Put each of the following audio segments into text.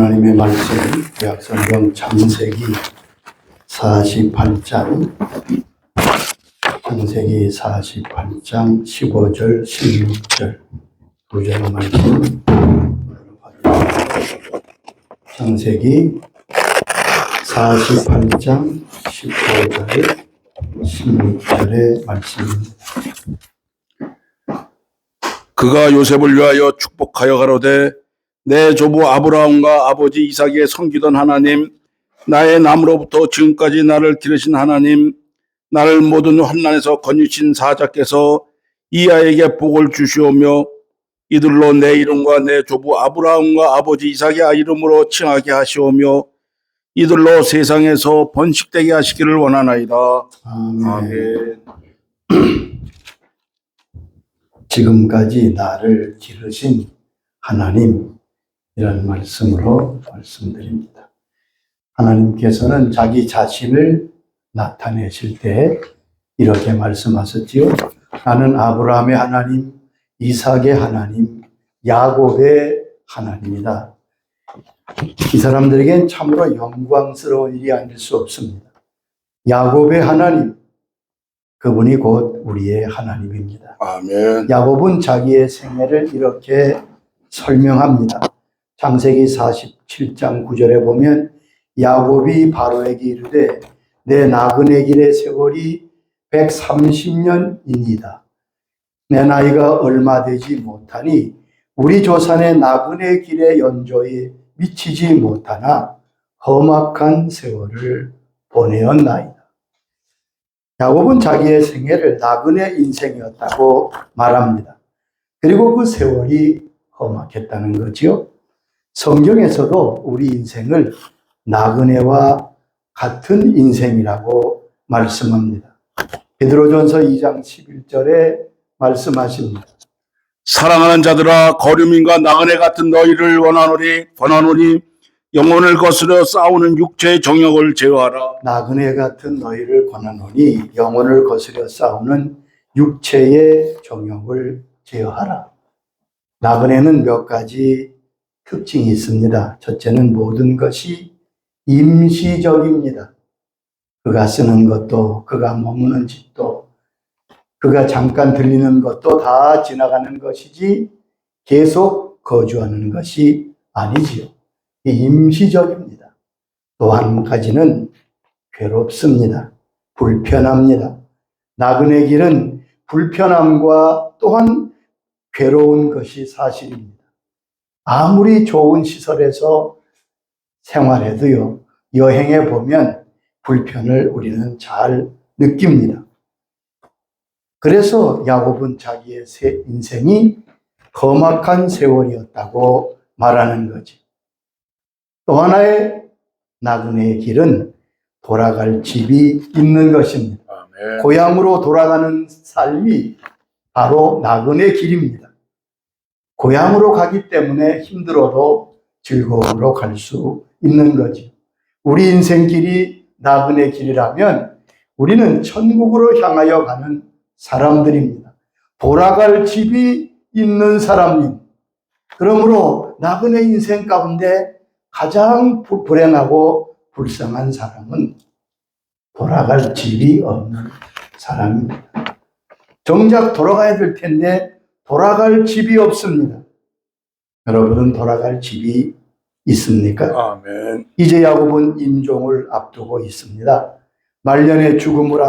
하나님의 말씀 구약성경 창세기 48장 15절 16절 두 절의 말씀. 창세기 48장 15절 16절의 말씀입니다. 그가 요셉을 위하여 축복하여 가로되 내 조부 아브라함과 아버지 이삭의 섬기던 하나님, 나의 남으로부터 지금까지 나를 기르신 하나님, 나를 모든 환난에서 건지신 사자께서 이 아이에게 복을 주시오며 이들로 내 이름과 내 조부 아브라함과 아버지 이삭의 이름으로 칭하게 하시오며 이들로 세상에서 번식되게 하시기를 원하나이다. 아멘. 지금까지 나를 기르신 하나님, 이런 말씀으로 말씀드립니다. 하나님께서는 자기 자신을 나타내실 때 이렇게 말씀하셨지요. 나는 아브라함의 하나님, 이삭의 하나님, 야곱의 하나님이다. 이 사람들에겐 참으로 영광스러운 일이 아닐 수 없습니다. 야곱의 하나님, 그분이 곧 우리의 하나님입니다. 아멘. 야곱은 자기의 생애를 이렇게 설명합니다. 창세기 47장 9절에 보면 야곱이 바로에게 이르되 내 나그네 길의 세월이 130년이니이다. 내 나이가 얼마 되지 못하니 우리 조상의 나그네 길의 연조에 미치지 못하나 험악한 세월을 보내었나이다. 야곱은 자기의 생애를 나그네 인생이었다고 말합니다. 그리고 그 세월이 험악했다는 거지요. 성경에서도 우리 인생을 나그네와 같은 인생이라고 말씀합니다. 베드로전서 2장 11절에 말씀하십니다. 사랑하는 자들아, 거류민과 나그네 같은 너희를 원하노니 영혼을 거스려 싸우는 육체의 정욕을 제어하라. 나그네 같은 너희를 권하노니 영혼을 거스려 싸우는 육체의 정욕을 제어하라. 나그네는 몇 가지 특징이 있습니다. 첫째는 모든 것이 임시적입니다. 그가 쓰는 것도, 그가 머무는 집도, 그가 잠깐 들리는 것도 다 지나가는 것이지 계속 거주하는 것이 아니지요. 임시적입니다. 또 한 가지는 괴롭습니다. 불편합니다. 나그네 길은 불편함과 또한 괴로운 것이 사실입니다. 아무리 좋은 시설에서 생활해도요, 여행해 보면 불편을 우리는 잘 느낍니다. 그래서 야곱은 자기의 인생이 험악한 세월이었다고 말하는 거지. 또 하나의 나그네의 길은 돌아갈 집이 있는 것입니다. 아멘. 고향으로 돌아가는 삶이 바로 나그네 길입니다. 고향으로 가기 때문에 힘들어도 즐거움으로 갈 수 있는 거지. 우리 인생길이 나그네 길이라면 우리는 천국으로 향하여 가는 사람들입니다. 돌아갈 집이 있는 사람입니다. 그러므로 나그네 인생 가운데 가장 불행하고 불쌍한 사람은 돌아갈 집이 없는 사람입니다. 정작 돌아가야 될 텐데 돌아갈 집이 없습니다. 여러분은 돌아갈 집이 있습니까? 아멘. 이제 야곱은 임종을 앞두고 있습니다. 말년에 죽음을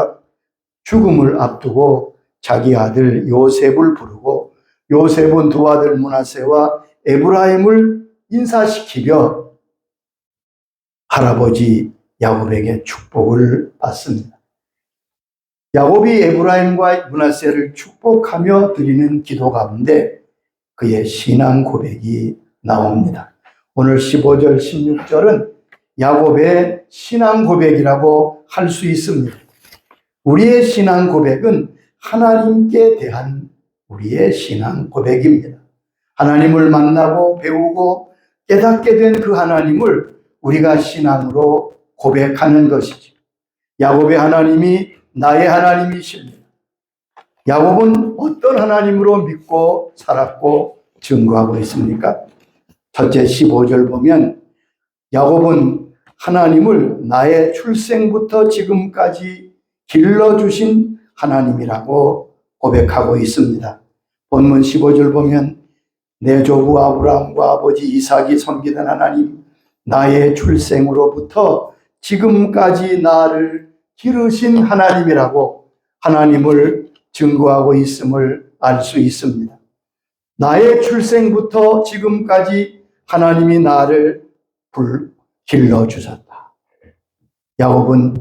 앞두고 자기 아들 요셉을 부르고 요셉은 두 아들 므낫세와 에브라임을 인사시키며 할아버지 야곱에게 축복을 받습니다. 야곱이 에브라임과 므낫세를 축복하며 드리는 기도 가운데 그의 신앙 고백이 나옵니다. 오늘 15절, 16절은 야곱의 신앙 고백이라고 할 수 있습니다. 우리의 신앙 고백은 하나님께 대한 우리의 신앙 고백입니다. 하나님을 만나고 배우고 깨닫게 된 그 하나님을 우리가 신앙으로 고백하는 것이죠. 야곱의 하나님이 나의 하나님이십니다. 야곱은 어떤 하나님으로 믿고 살았고 증거하고 있습니까? 첫째 15절 보면 야곱은 하나님을 나의 출생부터 지금까지 길러주신 하나님이라고 고백하고 있습니다. 본문 15절 보면 내 조부 아브라함과 아버지 이삭이 섬기던 하나님, 나의 출생으로부터 지금까지 나를 기르신 하나님이라고 하나님을 증거하고 있음을 알 수 있습니다. 나의 출생부터 지금까지 하나님이 나를 길러주셨다. 야곱은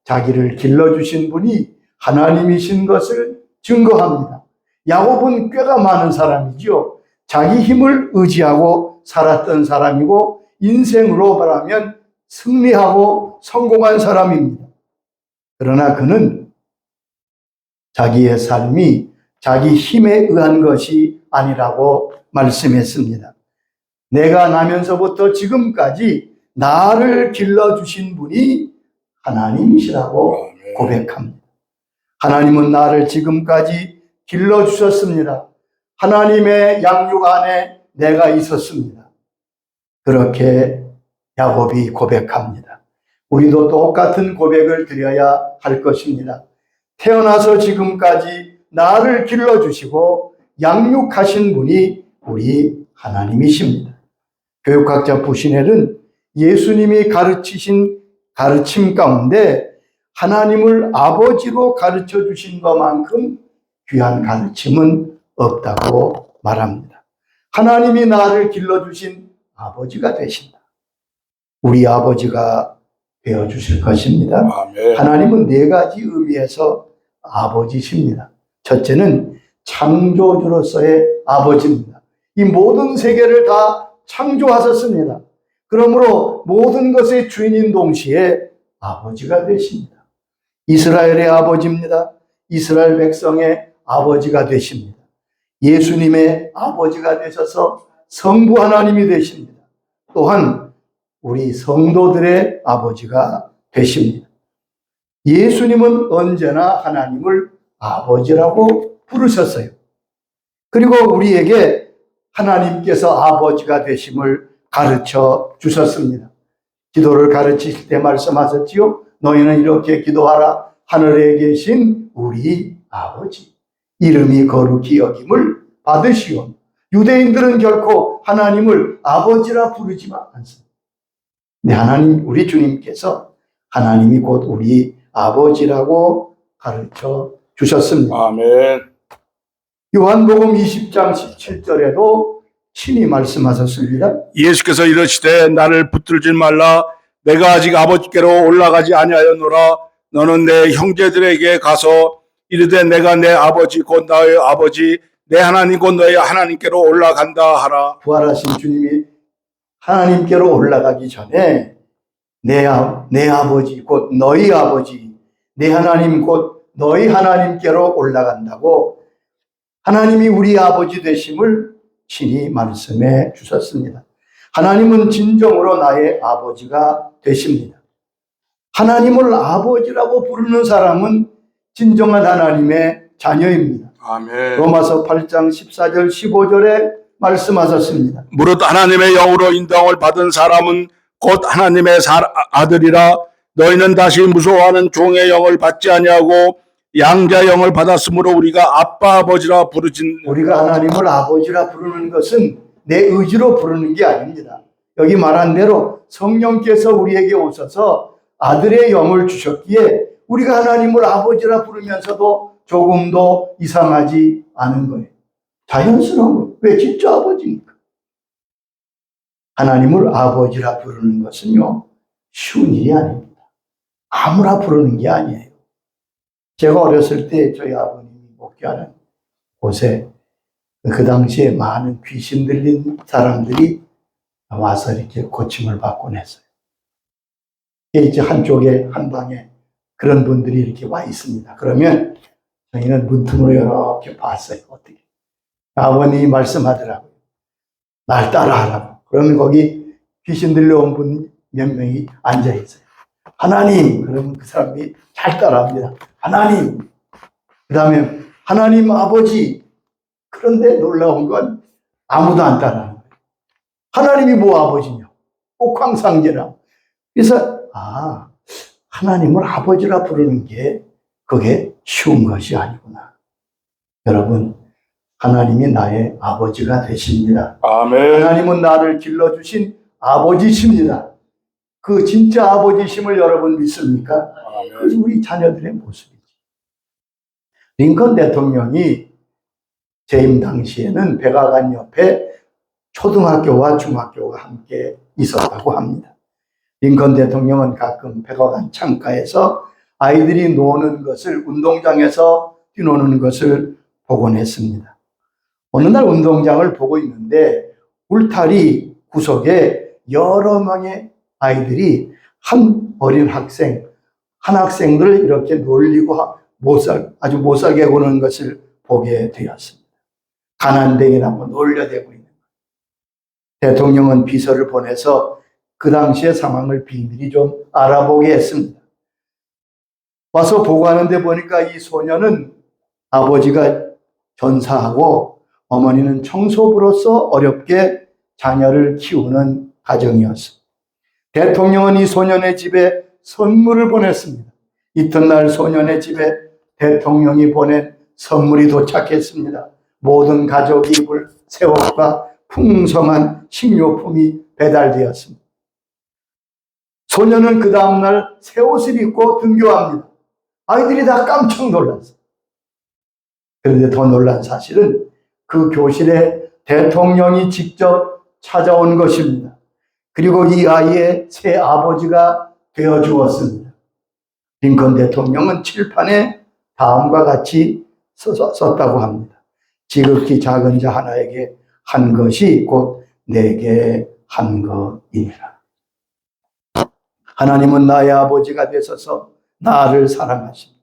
자기를 길러주신 분이 하나님이신 것을 증거합니다. 야곱은 꾀가 많은 사람이죠. 자기 힘을 의지하고 살았던 사람이고 인생으로 말하면 승리하고 성공한 사람입니다. 그러나 그는 자기의 삶이 자기 힘에 의한 것이 아니라고 말씀했습니다. 내가 나면서부터 지금까지 나를 길러주신 분이 하나님이시라고 고백합니다. 하나님은 나를 지금까지 길러주셨습니다. 하나님의 양육 안에 내가 있었습니다. 그렇게 야곱이 고백합니다. 우리도 똑같은 고백을 드려야 할 것입니다. 태어나서 지금까지 나를 길러주시고 양육하신 분이 우리 하나님이십니다. 교육학자 부시넬은 예수님이 가르치신 가르침 가운데 하나님을 아버지로 가르쳐 주신 것만큼 귀한 가르침은 없다고 말합니다. 하나님이 나를 길러주신 아버지가 되신다. 우리 아버지가 되어주실 것입니다. 아멘. 하나님은 네 가지 의미에서 아버지십니다. 첫째는 창조주로서의 아버지입니다. 이 모든 세계를 다 창조하셨습니다. 그러므로 모든 것의 주인인 동시에 아버지가 되십니다. 이스라엘의 아버지입니다. 이스라엘 백성의 아버지가 되십니다. 예수님의 아버지가 되셔서 성부 하나님이 되십니다. 또한 우리 성도들의 아버지가 되십니다. 예수님은 언제나 하나님을 아버지라고 부르셨어요. 그리고 우리에게 하나님께서 아버지가 되심을 가르쳐 주셨습니다. 기도를 가르치실 때 말씀하셨지요. 너희는 이렇게 기도하라. 하늘에 계신 우리 아버지, 이름이 거룩히 여김을 받으시오. 유대인들은 결코 하나님을 아버지라 부르지만 않습니다. 네, 하나님, 우리 주님께서 하나님이 곧 우리 아버지라고 가르쳐 주셨습니다. 아멘. 요한복음 20장 17절에도 친히 말씀하셨습니다. 예수께서 이르시되 나를 붙들지 말라. 내가 아직 아버지께로 올라가지 아니하였노라. 너는 내 형제들에게 가서 이르되 내가 내 아버지 곧 나의 아버지 내 하나님 곧 너의 하나님께로 올라간다 하라. 부활하신 주님이 하나님께로 올라가기 전에 내 아버지 곧 너희 아버지, 내 하나님 곧 너희 하나님께로 올라간다고 하나님이 우리 아버지 되심을 친히 말씀해 주셨습니다. 하나님은 진정으로 나의 아버지가 되십니다. 하나님을 아버지라고 부르는 사람은 진정한 하나님의 자녀입니다. 아멘. 로마서 8장 14절 15절에 말씀하셨습니다. 무릇 하나님의 영으로 인도함을 받은 사람은 곧 하나님의 아들이라. 너희는 다시 무서워하는 종의 영을 받지 아니하고 양자 영을 받았으므로 우리가 아빠 아버지라 부르진. 우리가 하나님을 아버지라 부르는 것은 내 의지로 부르는 게 아닙니다. 여기 말한 대로 성령께서 우리에게 오셔서 아들의 영을 주셨기에 우리가 하나님을 아버지라 부르면서도 조금도 이상하지 않은 거예요. 자연스러운 거예요. 왜 진짜 아버지니까. 하나님을 아버지라 부르는 것은요, 쉬운 일이 아닙니다. 아무나 부르는 게 아니에요. 제가 어렸을 때 저희 아버님이 목회하는 곳에 그 당시에 많은 귀신 들린 사람들이 와서 이렇게 고침을 받곤 했어요. 이제 한쪽에 한 방에 그런 분들이 이렇게 와 있습니다. 그러면 저희는 문틈으로 이렇게 봤어요. 어떻게? 아버님이 말씀하더라고요. 날 따라하라고. 그러면 거기 귀신 들려온 분 몇 명이 앉아 있어요. 하나님, 그러면 그 사람이 잘 따라합니다. 하나님, 그 다음에 하나님 아버지. 그런데 놀라운 건 아무도 안 따라하는 거예요. 하나님이 뭐 아버지냐? 옥황상제나무. 그래서 하나님을 아버지라 부르는 게 그게 쉬운 것이 아니구나. 여러분, 하나님이 나의 아버지가 되십니다. 아멘. 하나님은 나를 길러주신 아버지십니다. 그 진짜 아버지심을 여러분 믿습니까? 그것이 우리 자녀들의 모습이지. 링컨 대통령이 재임 당시에는 백악관 옆에 초등학교와 중학교가 함께 있었다고 합니다. 링컨 대통령은 가끔 백악관 창가에서 아이들이 노는 것을, 운동장에서 뛰노는 것을 보곤 했습니다. 어느 날 운동장을 보고 있는데 울타리 구석에 여러 명의 아이들이 한 어린 학생, 한 학생들을 이렇게 놀리고 아주 못살게 구는 것을 보게 되었습니다. 가난뱅이라고 놀려대고 있는 거예요. 대통령은 비서를 보내서 그 당시의 상황을 비밀히 좀 알아보게 했습니다. 와서 보고하는데 보니까 이 소녀는 아버지가 전사하고 어머니는 청소부로서 어렵게 자녀를 키우는 가정이었습니다. 대통령은 이 소년의 집에 선물을 보냈습니다. 이튿날 소년의 집에 대통령이 보낸 선물이 도착했습니다. 모든 가족이 입을 새 옷과 풍성한 식료품이 배달되었습니다. 소년은 그 다음날 새 옷을 입고 등교합니다. 아이들이 다 깜짝 놀랐어요. 그런데 더 놀란 사실은 그 교실에 대통령이 직접 찾아온 것입니다. 그리고 이 아이의 새 아버지가 되어 주었습니다. 링컨 대통령은 칠판에 다음과 같이 썼다고 합니다. 지극히 작은 자 하나에게 한 것이 곧 내게 한 것이니라. 하나님은 나의 아버지가 되셔서 나를 사랑하십니다.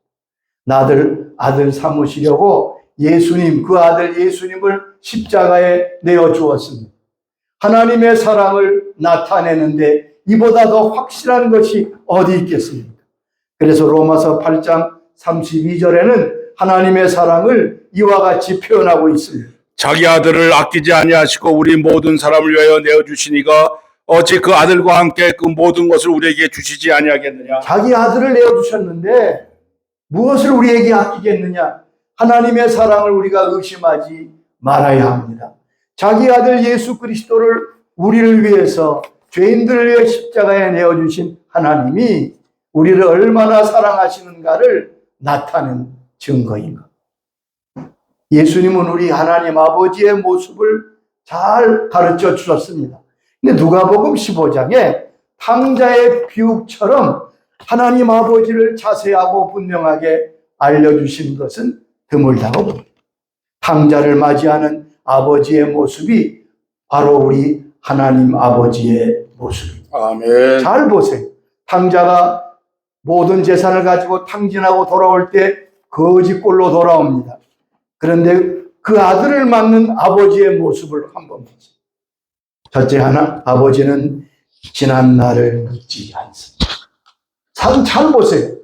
나를 아들 삼으시려고 예수님, 그 아들 예수님을 십자가에 내어 주었습니다. 하나님의 사랑을 나타내는데 이보다 더 확실한 것이 어디 있겠습니까? 그래서 로마서 8장 32절에는 하나님의 사랑을 이와 같이 표현하고 있습니다. 자기 아들을 아끼지 아니하시고 우리 모든 사람을 위하여 내어주시니가 어찌 그 아들과 함께 그 모든 것을 우리에게 주시지 아니하겠느냐. 자기 아들을 내어주셨는데 무엇을 우리에게 아끼겠느냐. 하나님의 사랑을 우리가 의심하지 말아야 합니다. 자기 아들 예수 그리스도를 우리를 위해서, 죄인들을 위해 십자가에 내어주신 하나님이 우리를 얼마나 사랑하시는가를 나타낸 증거인 것. 예수님은 우리 하나님 아버지의 모습을 잘 가르쳐 주셨습니다. 근데 누가복음 15장에 탕자의 비유처럼 하나님 아버지를 자세하고 분명하게 알려주신 것은 드물다고 봅니다. 탕자를 맞이하는 아버지의 모습이 바로 우리 하나님 아버지의 모습입니다. 아멘. 잘 보세요. 탕자가 모든 재산을 가지고 탕진하고 돌아올 때 거지꼴로 돌아옵니다. 그런데 그 아들을 맞는 아버지의 모습을 한번 보세요. 첫째 하나, 아버지는 지난 날을 묻지 않습니다. 잘 보세요.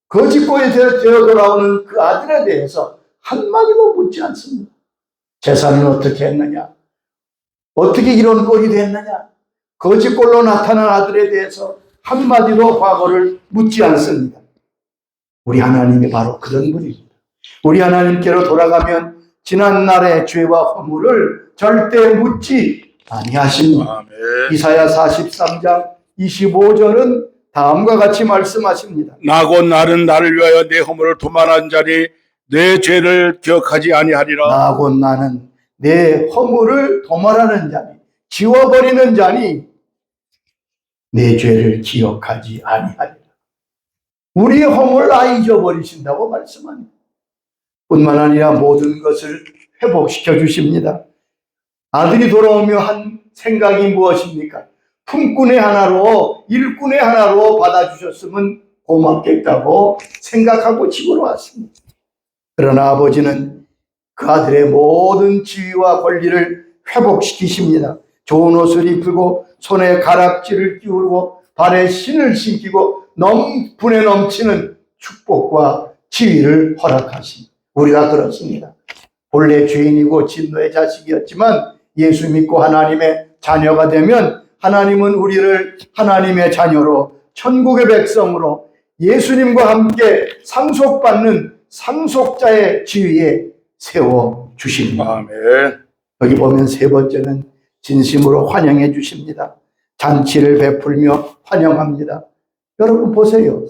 거지꼴이 되어 돌아오는 그 아들에 대해서 한마디도 묻지 않습니다. 재산은 어떻게 했느냐? 어떻게 이런 꼴이 됐느냐? 거지꼴로 나타난 아들에 대해서 한마디도 과거를 묻지 않습니다. 우리 하나님이 바로 그런 분입니다. 우리 하나님께로 돌아가면 지난 날의 죄와 허물을 절대 묻지 아니하십니다. 아멘. 이사야 43장 25절은 다음과 같이 말씀하십니다. 나 곧 나는 나를 위하여 내 허물을 도말한 자니 내 죄를 기억하지 아니하리라. 나 곧 나는 내 허물을 도말하는 자니, 지워버리는 자니 내 죄를 기억하지 아니하리라. 우리의 허물을 다 잊어버리신다고 말씀합니다. 뿐만 아니라 모든 것을 회복시켜 주십니다. 아들이 돌아오며 한 생각이 무엇입니까? 품꾼의 하나로, 일꾼의 하나로 받아주셨으면 고맙겠다고 생각하고 집으로 왔습니다. 그러나 아버지는 그 아들의 모든 지위와 권리를 회복시키십니다. 좋은 옷을 입히고 손에 가락지를 끼우고 발에 신을 신기고 분에 넘치는 축복과 지위를 허락하십니다. 우리가 그렇습니다. 본래 죄인이고 진노의 자식이었지만 예수 믿고 하나님의 자녀가 되면 하나님은 우리를 하나님의 자녀로 천국의 백성으로 예수님과 함께 상속받는 상속자의 지위에 세워 주십니다. 아멘. 여기 보면 세 번째는 진심으로 환영해 주십니다. 잔치를 베풀며 환영합니다. 여러분 보세요.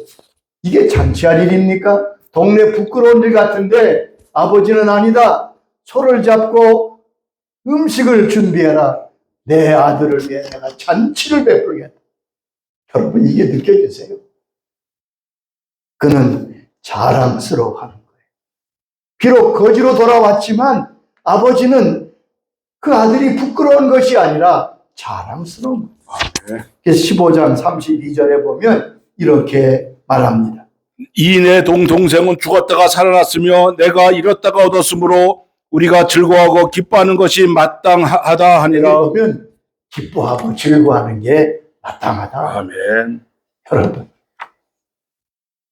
이게 잔치할 일입니까? 동네 부끄러운 일 같은데 아버지는 아니다. 손을 잡고 음식을 준비해라. 내 아들을 위해 내가 잔치를 베풀겠다. 여러분 이게 느껴지세요? 그는 자랑스러워하는 거예요. 비록 거지로 돌아왔지만 아버지는 그 아들이 부끄러운 것이 아니라 자랑스러운 거예요. 그래서 15장 32절에 보면 이렇게 말합니다. 이 내 동생은 죽었다가 살아났으며 내가 잃었다가 얻었으므로 우리가 즐거워하고 기뻐하는 것이 마땅하다 여기 하니라. 보면 기뻐하고 즐거워하는 게 마땅하다. 아멘. 여러분,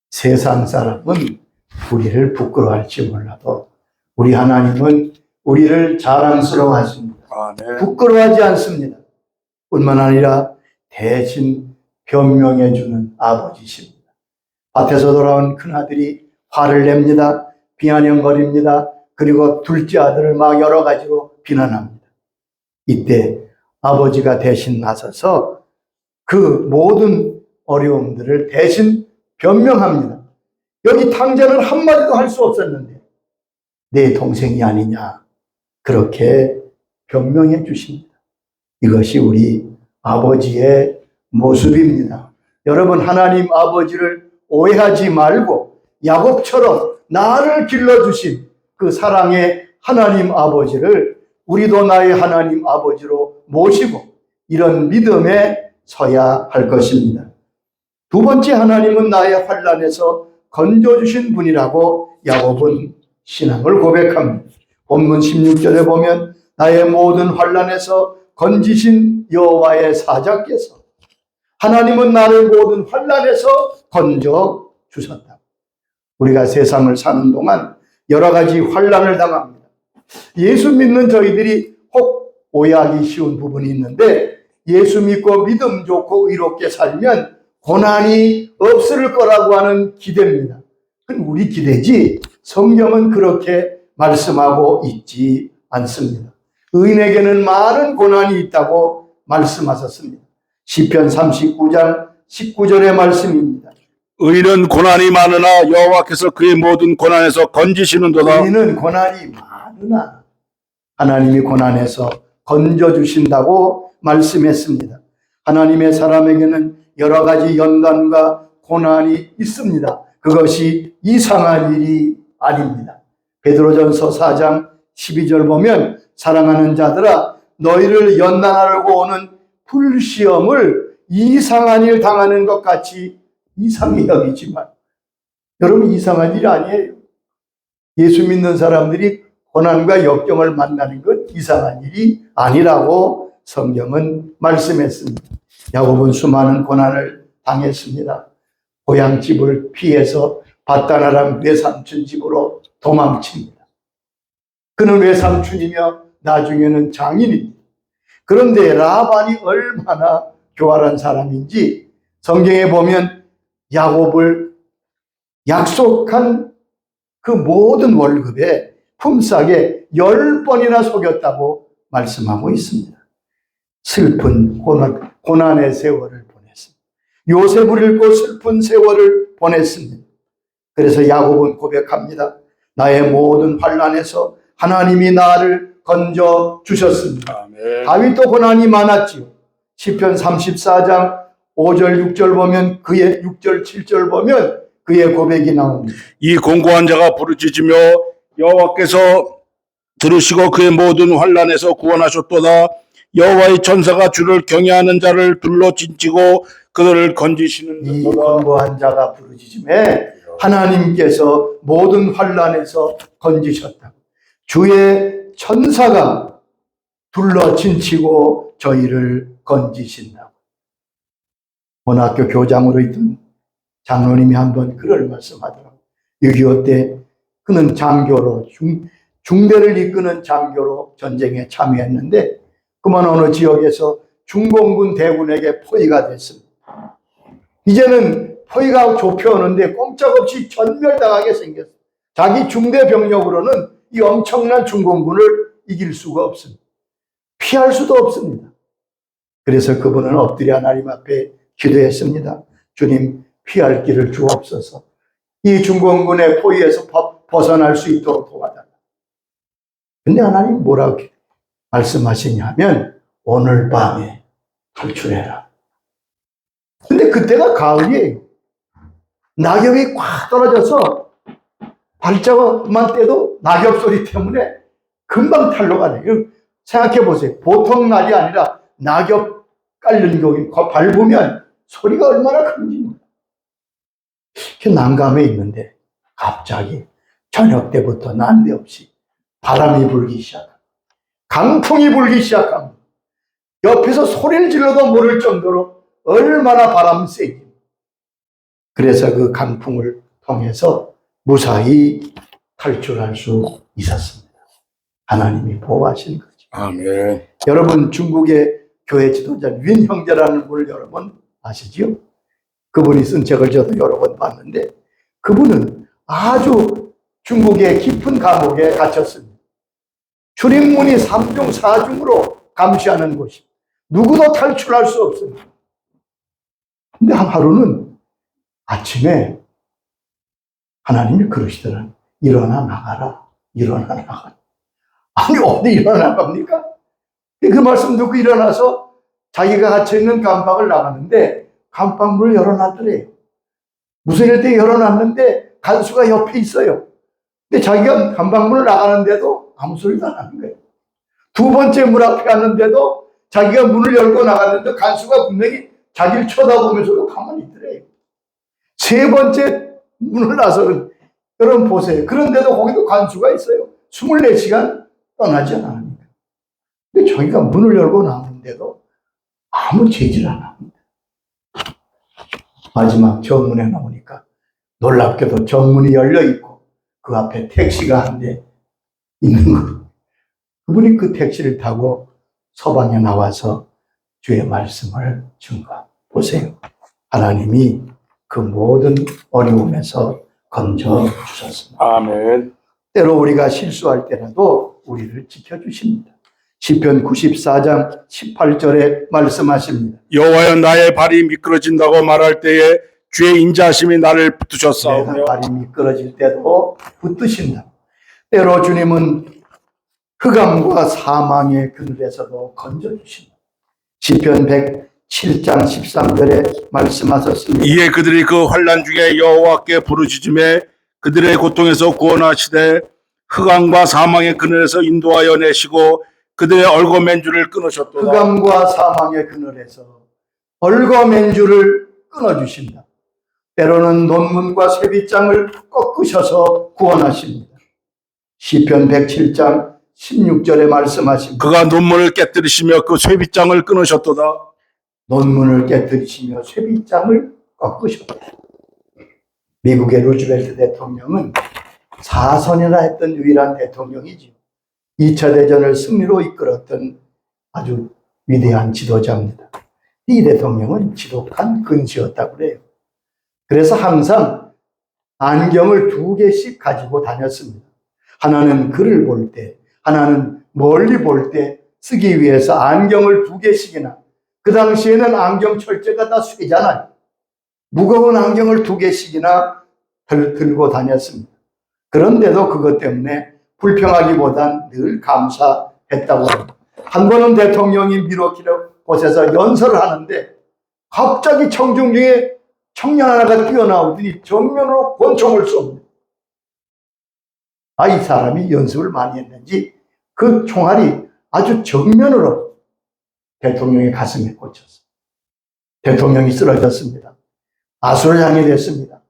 세상 사람은 우리를 부끄러워할지 몰라도 우리 하나님은 우리를 자랑스러워하십니다. 아멘. 부끄러워하지 않습니다. 뿐만 아니라 대신 변명해 주는 아버지십니다. 밭에서 돌아온 큰아들이 화를 냅니다. 비아냥거립니다. 그리고 둘째 아들을 막 여러 가지로 비난합니다. 이때 아버지가 대신 나서서 그 모든 어려움들을 대신 변명합니다. 여기 탕자는 한마디도 할 수 없었는데 내 동생이 아니냐 그렇게 변명해 주십니다. 이것이 우리 아버지의 모습입니다. 여러분 하나님 아버지를 오해하지 말고 야곱처럼 나를 길러주신 그 사랑의 하나님 아버지를 우리도 나의 하나님 아버지로 모시고 이런 믿음에 서야 할 것입니다. 두 번째 하나님은 나의 환난에서 건져주신 분이라고 야곱은 신앙을 고백합니다. 본문 16절에 보면 나의 모든 환난에서 건지신 여호와의 사자께서 하나님은 나를 모든 환난에서 건져 주셨다. 우리가 세상을 사는 동안 여러 가지 환난을 당합니다. 예수 믿는 저희들이 혹 오해하기 쉬운 부분이 있는데 예수 믿고 믿음 좋고 의롭게 살면 고난이 없을 거라고 하는 기대입니다. 그건 우리 기대지 성경은 그렇게 말씀하고 있지 않습니다. 의인에게는 많은 고난이 있다고 말씀하셨습니다. 시편 39장 19절의 말씀입니다. 의인은 고난이 많으나 여호와께서 그의 모든 고난에서 건지시는도다. 의인은 고난이 많으나 하나님이 고난에서 건져주신다고 말씀했습니다. 하나님의 사람에게는 여러 가지 연단과 고난이 있습니다. 그것이 이상한 일이 아닙니다. 베드로전서 4장 12절 보면 사랑하는 자들아 너희를 연단하려고 오는 불시험을 이상한 일 당하는 것 같이 이상히 여기지만 여러분 이상한 일이 아니에요. 예수 믿는 사람들이 고난과 역경을 만나는 것 이상한 일이 아니라고 성경은 말씀했습니다. 야곱은 수많은 고난을 당했습니다. 고향집을 피해서 밧다나람 외삼촌 집으로 도망칩니다. 그는 외삼촌이며 나중에는 장인입니다. 그런데 라반이 얼마나 교활한 사람인지 성경에 보면 야곱을 약속한 그 모든 월급에 품삯에 10번이나 속였다고 말씀하고 있습니다. 슬픈 고난의 세월을 보냈습니다. 요셉을 잃고 슬픈 세월을 보냈습니다. 그래서 야곱은 고백합니다. 나의 모든 환난에서 하나님이 나를 건져 주셨습니다. 아멘. 다윗도 고난이 많았지요. 시편 34장 5절 6절 보면 그의 6절 7절 보면 그의 고백이 나옵니다. 이 공고한 자가 부르짖으며 여호와께서 들으시고 그의 모든 환난에서 구원하셨도다. 여호와의 천사가 주를 경외하는 자를 둘러 진치고 그들을 건지시는 이 도다. 권고한 자가 부르짖음에 하나님께서 모든 환난에서 건지셨다. 주의 천사가 둘러 진치고 저희를 건지신다. 본학교 교장으로 있던 장로님이 한번 글을 말씀하더라고요. 6.25 때 그는 장교로 중대를 이끄는 장교로 전쟁에 참여했는데 그만 어느 지역에서 중공군 대군에게 포위가 됐습니다. 이제는 포위가 좁혀오는데 꼼짝없이 전멸당하게 생겼어요. 자기 중대 병력으로는 이 엄청난 중공군을 이길 수가 없습니다. 피할 수도 없습니다. 그래서 그분은 엎드려 하나님 앞에 기도했습니다. 주님, 피할 길을 주옵소서. 이 중공군의 포위에서 벗어날 수 있도록 도와달라. 근데 하나님 뭐라고 말씀하시냐면 오늘 밤에 탈출해라. 근데 그때가 가을이에요. 낙엽이 꽉 떨어져서 발자국만 떼도 낙엽 소리 때문에 금방 탈로 가네. 생각해 보세요. 보통 날이 아니라 낙엽 깔린 거기 밟으면 소리가 얼마나 큰지. 난감해 있는데 갑자기 저녁 때부터 난데없이 바람이 불기 시작합니다. 강풍이 불기 시작합니다. 옆에서 소리를 질러도 모를 정도로 얼마나 바람이 세지. 그래서 그 강풍을 통해서 무사히 탈출할 수 있었습니다. 하나님이 보호하신 거죠. 아멘. 여러분, 중국의 교회 지도자 윈 형제라는 분을 여러분 아시죠? 그분이 쓴 책을 저도 여러 번 봤는데 그분은 아주 중국의 깊은 감옥에 갇혔습니다. 출입문이 3중 4중으로 감시하는 곳입니다. 누구도 탈출할 수 없습니다. 근데 하루는 아침에 하나님이 그러시더라고요. 일어나 나가라. 일어나 나가라. 아니, 어디 일어나 나갑니까? 그 말씀 듣고 일어나서 자기가 갇혀있는 감방을 나가는데 감방문을 열어놨더래요. 무슨 일 때 열어놨는데 간수가 옆에 있어요. 근데 자기가 감방문을 나가는데도 아무 소리도 안 하는 거예요. 두 번째 문 앞에 갔는데도 자기가 문을 열고 나갔는데 간수가 분명히 자기를 쳐다보면서도 가만히 있더래요. 세 번째 문을 나서는, 여러분 보세요. 그런데도 거기도 간수가 있어요. 24시간 떠나지 않습니다. 근데 자기가 문을 열고 나왔는데도 아무 제지를 안 합니다. 마지막 정문에 나오니까 놀랍게도 정문이 열려 있고 그 앞에 택시가 한 대 있는 거예요. 그분이 그 택시를 타고 서방에 나와서 주의 말씀을 준 거 보세요. 하나님이 그 모든 어려움에서 건져 주셨습니다. 아멘. 때로 우리가 실수할 때라도 우리를 지켜주십니다. 시편 94장 18절에 말씀하십니다. 여호와여 나의 발이 미끄러진다고 말할 때에 주의 인자하심이 나를 붙드셨사오며 내가 발이 미끄러질 때도 붙드신다. 때로 주님은 흑암과 사망의 그늘에서도 건져주신다. 시편 107장 13절에 말씀하셨습니다. 이에 그들이 그 환난 중에 여호와께 부르짖음에 그들의 고통에서 구원하시되 흑암과 사망의 그늘에서 인도하여 내시고 그들의 얼거맨줄을 끊으셨도다. 흑암과 사망의 그늘에서 얼거맨줄을 끊어주신다. 때로는 논문과 쇠빗장을 꺾으셔서 구원하십니다. 시편 107장 16절에 말씀하십니다. 그가 논문을 깨뜨리시며 그 쇠빗장을 끊으셨도다. 논문을 깨뜨리시며 쇠빗장을 꺾으셨다. 미국의 루즈벨트 대통령은 사선이라 했던 유일한 대통령이죠. 2차 대전을 승리로 이끌었던 아주 위대한 지도자입니다. 이 대통령은 지독한 근시였다고 그래요. 그래서 항상 안경을 2개씩 가지고 다녔습니다. 하나는 글을 볼 때, 하나는 멀리 볼 때 쓰기 위해서 안경을 2개씩이나, 그 당시에는 안경 철제가 다 쇠잖아요. 무거운 안경을 2개씩이나 들고 다녔습니다. 그런데도 그것 때문에 불평하기보단 늘 감사했다고 합니다. 한 번은 대통령이 미러키를 곳에서 연설을 하는데 갑자기 청중 중에 청년 하나가 뛰어나오더니 정면으로 권총을 쏩니다. 이 사람이 연습을 많이 했는지 그 총알이 아주 정면으로 대통령의 가슴에 꽂혔어요. 대통령이 쓰러졌습니다. 아수라장이 됐습니다.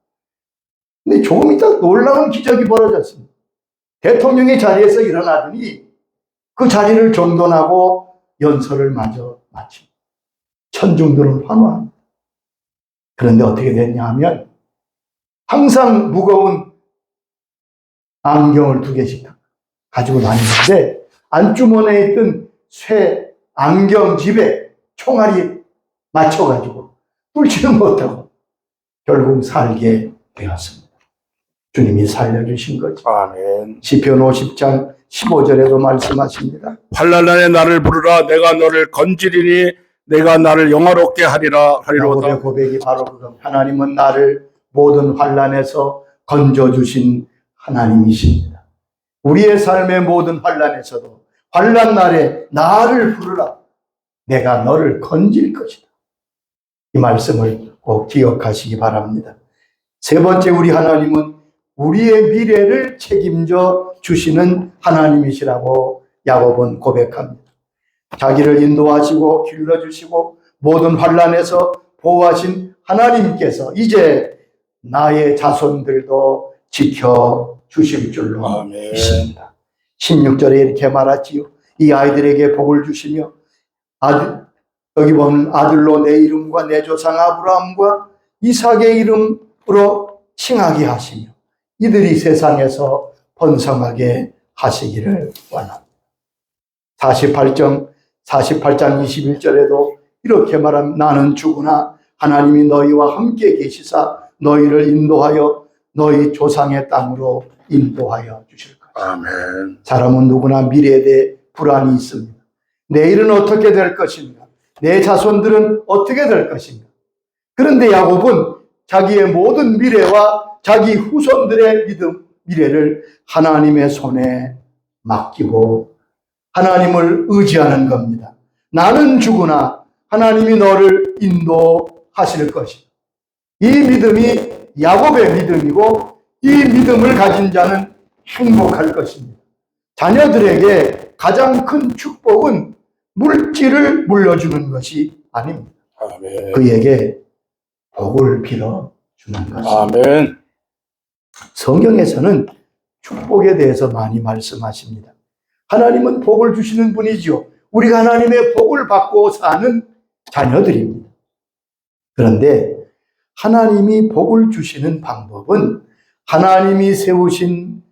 근데 조금 있다 놀라운 기적이 벌어졌습니다. 대통령이 자리에서 일어나더니 그 자리를 정돈하고 연설을 마저 마칩니다. 천중들은 환호합니다. 그런데 어떻게 됐냐 하면 항상 무거운 안경을 2개씩 가지고 다니는데 안주머니에 있던 쇠 안경집에 총알이 맞춰가지고 뚫지는 못하고 결국 살게 되었습니다. 주님이 살려주신 거죠. 아멘. 시편 50장 15절에도 말씀하십니다. 환난 날에 나를 부르라. 내가 너를 건지리니 내가 나를 영화롭게 하리로다. 야곱의 고백이 바로 그겁니다. 하나님은 나를 모든 환난에서 건져주신 하나님이십니다. 우리의 삶의 모든 환난에서도 환난 날에 나를 부르라. 내가 너를 건질 것이다. 이 말씀을 꼭 기억하시기 바랍니다. 세 번째, 우리 하나님은 우리의 미래를 책임져 주시는 하나님이시라고 야곱은 고백합니다. 자기를 인도하시고 길러주시고 모든 환난에서 보호하신 하나님께서 이제 나의 자손들도 지켜주실 줄로 아멘. 믿습니다. 16절에 이렇게 말하지요. 이 아이들에게 복을 주시며 여기 보면 아들로 내 이름과 내 조상 아브라함과 이삭의 이름으로 칭하게 하시며 이들이 세상에서 번성하게 하시기를 원합니다. 48장 21절에도 이렇게 말합니다. 나는 주구나 하나님이 너희와 함께 계시사 너희를 인도하여 너희 조상의 땅으로 인도하여 주실 것이다. 아멘. 사람은 누구나 미래에 대해 불안이 있습니다. 내일은 어떻게 될 것인가? 내 자손들은 어떻게 될 것인가? 그런데 야곱은 자기의 모든 미래와 자기 후손들의 미래를 하나님의 손에 맡기고 하나님을 의지하는 겁니다. 나는 죽으나 하나님이 너를 인도하실 것이다. 이 믿음이 야곱의 믿음이고 이 믿음을 가진 자는 행복할 것입니다. 자녀들에게 가장 큰 축복은 물질을 물려주는 것이 아닙니다. 아멘. 그에게 복을 빌어주는 것입니다. 아멘. 성경에서는 축복에 대해서 많이 말씀하십니다. 하나님은 복을 주시는 분이죠. 우리가 하나님의 복을 받고 사는 자녀들입니다. 그런데 하나님이 복을 주시는 방법은 하나님이 세우신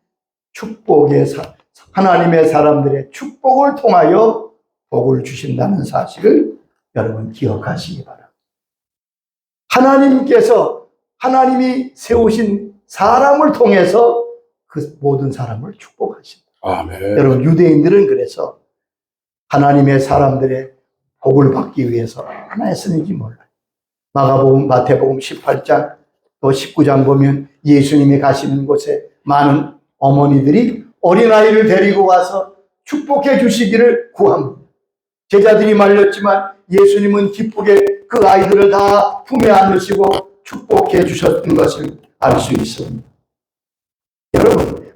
하나님의 사람들의 축복을 통하여 복을 주신다는 사실을 여러분 기억하시기 바랍니다. 하나님이 세우신 사람을 통해서 그 모든 사람을 축복하신다. 아멘. 여러분, 유대인들은 그래서 하나님의 사람들의 복을 받기 위해서 얼마나 했는지 몰라요. 마가복음, 마태복음 18장 또 19장 보면 예수님이 가시는 곳에 많은 어머니들이 어린아이를 데리고 와서 축복해 주시기를 구합니다. 제자들이 말렸지만 예수님은 기쁘게 그 아이들을 다 품에 안으시고 축복해 주셨던 것을 알 수 있습니다. 여러분,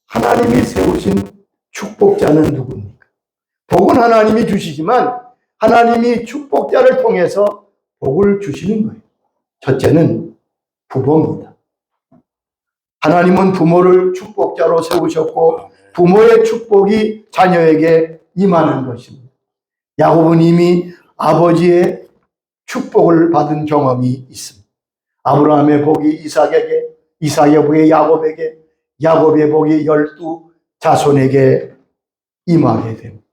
하나님이 세우신 축복자는 누굽니까? 복은 하나님이 주시지만 하나님이 축복자를 통해서 복을 주시는 거예요. 첫째는 부모입니다. 하나님은 부모를 축복자로 세우셨고 부모의 축복이 자녀에게 임하는 것입니다. 야곱은 이미 아버지의 축복을 받은 경험이 있습니다. 아브라함의 복이 이삭에게, 이삭의 복이 야곱에게, 야곱의 복이 12 자손에게 임하게 됩니다.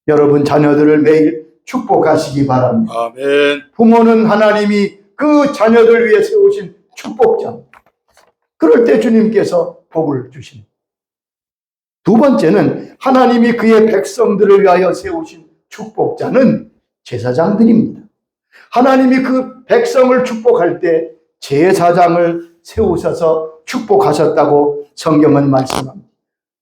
여러분, 자녀들을 매일 축복하시기 바랍니다. 아멘. 부모는 하나님이 그 자녀들 위해 세우신 축복자. 그럴 때 주님께서 복을 주십니다. 두 번째는 하나님이 그의 백성들을 위하여 세우신 축복자는 제사장들입니다. 하나님이 그 백성을 축복할 때 제사장을 세우셔서 축복하셨다고 성경은 말씀합니다.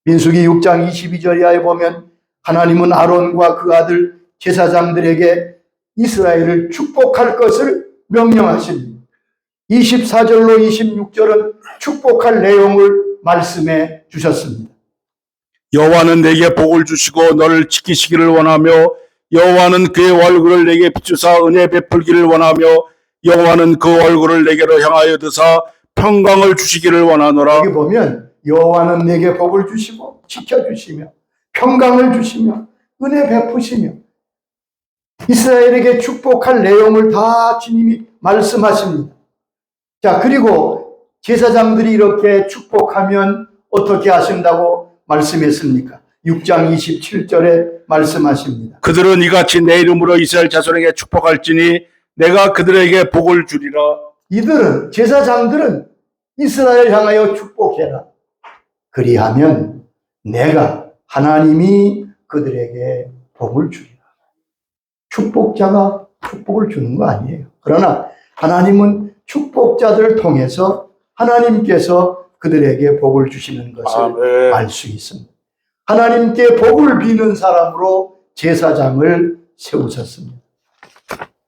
민수기 6장 22절에 보면 하나님은 아론과 그 아들 제사장들에게 이스라엘을 축복할 것을 명령하십니다. 24절로 26절은 축복할 내용을 말씀해 주셨습니다. 여호와는 내게 복을 주시고 너를 지키시기를 원하며 여호와는 그의 얼굴을 내게 비추사 은혜 베풀기를 원하며 여호와는 그 얼굴을 내게로 향하여 드사 평강을 주시기를 원하노라. 여기 보면 여호와는 내게 복을 주시고 지켜주시며 평강을 주시며 은혜 베푸시며 이스라엘에게 축복할 내용을 다 주님이 말씀하십니다. 자, 그리고 제사장들이 이렇게 축복하면 어떻게 하신다고 말씀했습니까? 6장 27절에 말씀하십니다. 그들은 이같이 내 이름으로 이스라엘 자손에게 축복할지니 내가 그들에게 복을 주리라. 이들은, 제사장들은 이스라엘 향하여 축복해라. 그리하면 내가 하나님이 그들에게 복을 주리라. 축복자가 축복을 주는 거 아니에요. 그러나 하나님은 축복자들을 통해서 하나님께서 그들에게 복을 주시는 것을 알 수 있습니다. 하나님께 복을 비는 사람으로 제사장을 세우셨습니다.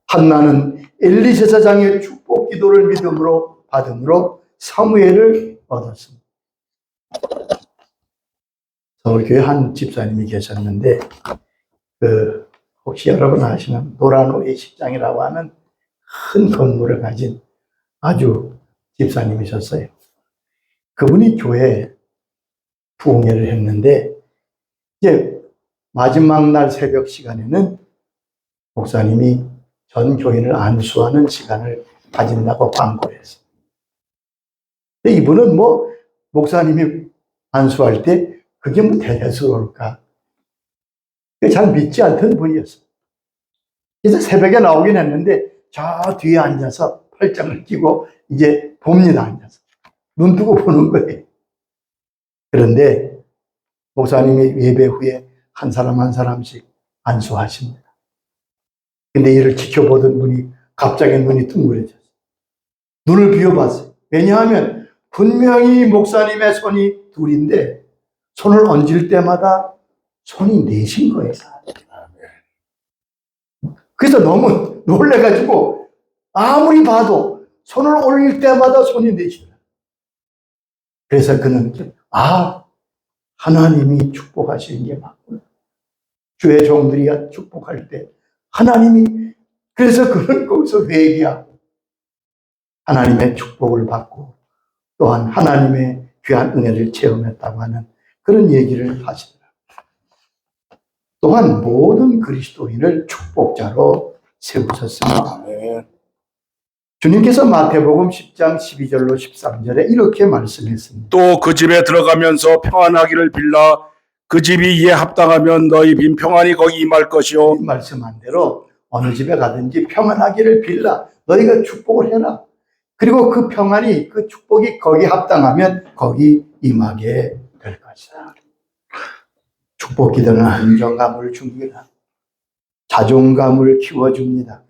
한나는 엘리 제사장의 축복 기도를 믿음으로 받음으로 사무엘을 얻었습니다. 서울교회 한 집사님이 계셨는데 혹시 여러분 아시는 노란오이 식장이라고 하는 큰 건물을 가진 아주 집사님이셨어요. 그분이 교회에 부흥회를 했는데 이제 마지막 날 새벽 시간에는 목사님이 전 교인을 안수하는 시간을 가진다고 광고를 했어요. 근데 이분은 목사님이 안수할 때 그게 대수로울까? 잘 믿지 않던 분이었어요. 그래서 새벽에 나오긴 했는데 저 뒤에 앉아서 팔짱을 끼고 이제 봅니다. 앉아서. 눈 뜨고 보는 거예요. 그런데 목사님이 예배 후에 한 사람 한 사람씩 안수하십니다. 근데 이를 지켜보던 분이 갑자기 눈이 둥그레졌어요. 눈을 비워봤어요. 왜냐하면 분명히 목사님의 손이 둘인데 손을 얹을 때마다 손이 넷인 거예요. 그래서 너무 놀래가지고 아무리 봐도 손을 올릴 때마다 손이 넷이더라. 그래서 그는 하나님이 축복하시는 게 맞구나. 주의 종들이 축복할 때 하나님이, 그래서 그는 거기서 회개하고 하나님의 축복을 받고 또한 하나님의 귀한 은혜를 체험했다고 하는 그런 얘기를 하시더라. 또한 모든 그리스도인을 축복자로 세우셨습니다. 주님께서 마태복음 10장 12절로 13절에 이렇게 말씀했습니다. 또 그 집에 들어가면서 평안하기를 빌라. 그 집이 이에 합당하면 너희 빈 평안이 거기 임할 것이요. 말씀한 대로 어느 집에 가든지 평안하기를 빌라. 너희가 축복을 해라. 그리고 그 평안이, 그 축복이 거기 합당하면 거기 임하게 될 것이다. 축복 기도는 안정감을 줍니다. 자존감을 키워줍니다.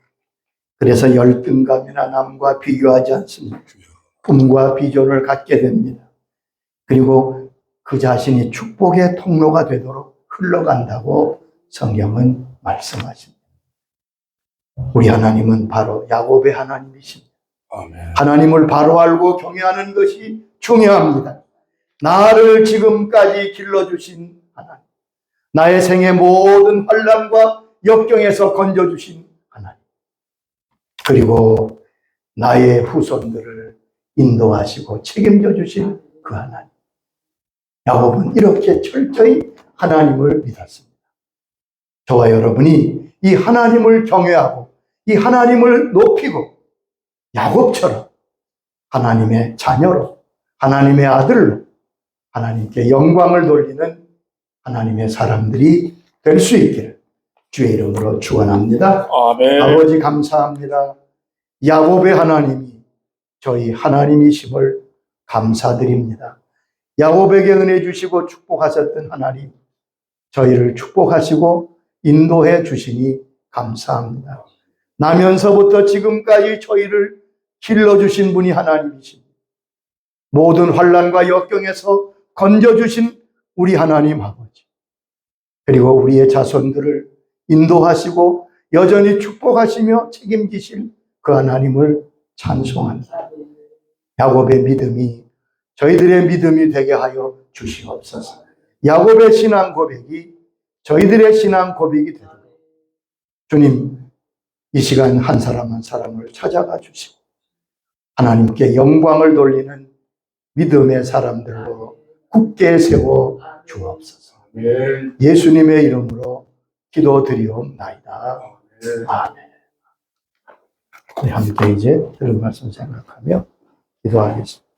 그래서 열등감이나 남과 비교하지 않습니다. 꿈과 비전을 갖게 됩니다. 그리고 그 자신이 축복의 통로가 되도록 흘러간다고 성경은 말씀하십니다. 우리 하나님은 바로 야곱의 하나님이십니다. 아멘. 하나님을 바로 알고 경외하는 것이 중요합니다. 나를 지금까지 길러주신 하나님, 나의 생의 모든 환난과 역경에서 건져주신 하나님, 그리고 나의 후손들을 인도하시고 책임져 주신 그 하나님. 야곱은 이렇게 철저히 하나님을 믿었습니다. 저와 여러분이 이 하나님을 경외하고 이 하나님을 높이고 야곱처럼 하나님의 자녀로, 하나님의 아들로 하나님께 영광을 돌리는 하나님의 사람들이 될 수 있기를 주의 이름으로 축원합니다. 아멘. 아버지 감사합니다. 야곱의 하나님이 저희 하나님이심을 감사드립니다. 야곱에게 은혜 주시고 축복하셨던 하나님, 저희를 축복하시고 인도해 주시니 감사합니다. 나면서부터 지금까지 저희를 길러주신 분이 하나님이십니다. 모든 환난과 역경에서 건져주신 우리 하나님 아버지, 그리고 우리의 자손들을 인도하시고 여전히 축복하시며 책임지실 그 하나님을 찬송합니다. 야곱의 믿음이 저희들의 믿음이 되게 하여 주시옵소서. 야곱의 신앙 고백이 저희들의 신앙 고백이 되도록 주님, 이 시간 한 사람 한 사람을 찾아가 주시고 하나님께 영광을 돌리는 믿음의 사람들로 굳게 세워 주옵소서. 예수님의 이름으로 기도드리옵나이다. 아멘. 우리 함께 이제 들은 말씀 생각하며 기도하겠습니다.